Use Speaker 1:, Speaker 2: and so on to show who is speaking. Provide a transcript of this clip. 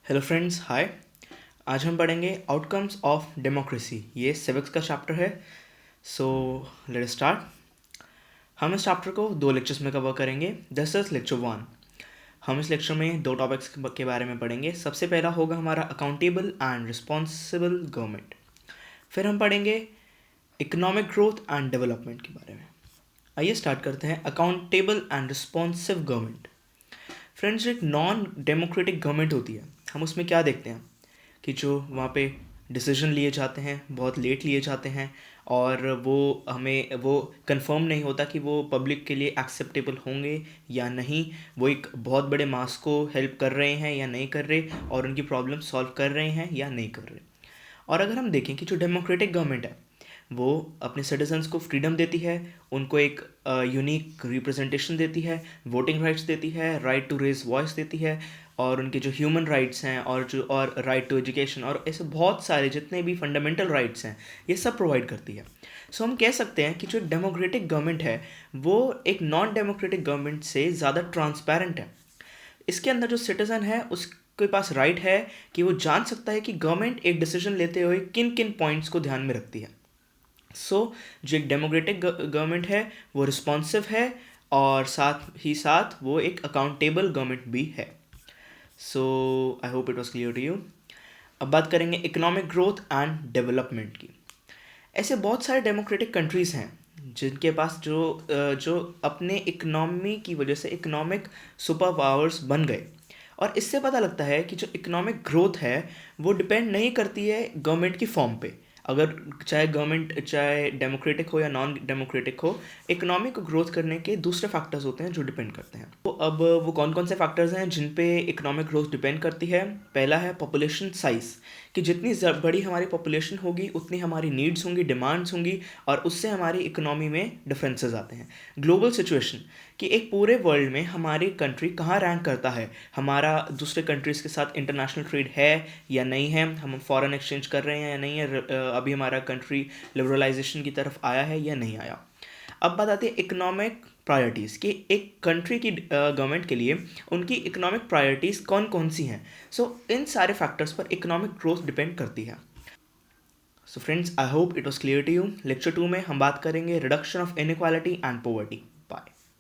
Speaker 1: Hello friends, हाय। आज हम पढ़ेंगे आउटकम्स ऑफ डेमोक्रेसी। ये सिविक्स का चैप्टर है। So let start. हम इस चैप्टर को 2 लेक्चर्स में कवर करेंगे। This is lecture 1। हम इस लेक्चर में 2 टॉपिक्स के बारे में पढ़ेंगे। सबसे पहला होगा हमारा अकाउंटेबल एंड रिस्पॉन्सिबल गवर्नमेंट। फिर हम पढ़ेंगे इकोनॉमिक ग्रोथ एंड डेवलपमेंट के बारे में। आइए स्टार्ट करते हैं। Accountable and responsive government. Friends, एक नॉन डेमोक्रेटिक गवर्नमेंट होती है, हम उसमें क्या देखते हैं कि जो वहाँ पे डिसीजन लिए जाते हैं बहुत लेट लिए जाते हैं, और वो कंफर्म नहीं होता कि वो पब्लिक के लिए एक्सेप्टेबल होंगे या नहीं। वो एक बहुत बड़े मास को हेल्प कर रहे हैं या नहीं कर रहे, और उनकी प्रॉब्लम सॉल्व कर रहे हैं या नहीं कर रहे। और अगर हम देखें कि जो डेमोक्रेटिक गवर्नमेंट है वो अपने सिटीजन्स को फ्रीडम देती है, उनको एक यूनिक रिप्रेजेंटेशन देती है, वोटिंग राइट्स देती है, राइट टू रेज वॉइस देती है, और उनके जो ह्यूमन राइट्स हैं और राइट टू एजुकेशन और ऐसे बहुत सारे जितने भी फंडामेंटल राइट्स हैं ये सब प्रोवाइड करती है। सो हम कह सकते हैं कि जो डेमोक्रेटिक गवर्नमेंट है वो एक नॉन डेमोक्रेटिक गवर्नमेंट से ज़्यादा ट्रांसपेरेंट है। इसके अंदर जो सिटीज़न है उसके पास राइट है कि वो जान सकता है कि गवर्नमेंट एक डिसीजन लेते हुए किन किन पॉइंट्स को ध्यान में रखती है। जो एक डेमोक्रेटिक गवर्नमेंट है वो रिस्पॉन्सिव है, और साथ ही साथ वो एक अकाउंटेबल गवर्नमेंट भी है। So I hope it was clear to you. अब बात करेंगे इकोनॉमिक ग्रोथ एंड डेवलपमेंट की। ऐसे बहुत सारे डेमोक्रेटिक कंट्रीज़ हैं जिनके पास जो अपने इकनॉमी की वजह से इकोनॉमिक सुपर पावर्स बन गए। और इससे पता लगता है कि जो इकोनॉमिक ग्रोथ है वो डिपेंड नहीं करती है गवर्नमेंट की फॉर्म पे। अगर चाहे गवर्नमेंट चाहे डेमोक्रेटिक हो या नॉन डेमोक्रेटिक हो, इकोनॉमी को ग्रोथ करने के दूसरे फैक्टर्स होते हैं जो डिपेंड करते हैं। तो अब वो कौन कौन से फैक्टर्स हैं जिन पे इकोनॉमिक ग्रोथ डिपेंड करती है। पहला है पॉपुलेशन साइज़, कि जितनी बड़ी हमारी पॉपुलेशन होगी उतनी हमारी नीड्स होंगी, डिमांड्स होंगी, और उससे हमारी इकोनॉमी में डिफरेंसेस आते हैं। ग्लोबल सिचुएशन, कि एक पूरे वर्ल्ड में हमारी कंट्री कहाँ रैंक करता है, हमारा दूसरे कंट्रीज़ के साथ इंटरनेशनल ट्रेड है या नहीं है, हम फॉरेन एक्सचेंज कर रहे हैं या नहीं है, अभी हमारा कंट्री लिबरलाइजेशन की तरफ आया है या नहीं आया। अब बात आती है इकोनॉमिक प्रायोरिटीज़, कि एक कंट्री की गवर्नमेंट के लिए उनकी इकोनॉमिक प्रायोरिटीज़ कौन कौन सी हैं। इन सारे फैक्टर्स पर इकोनॉमिक ग्रोथ डिपेंड करती है। So friends, I hope it was clear to you. Lecture 2 में हम बात करेंगे reduction of inequality and poverty.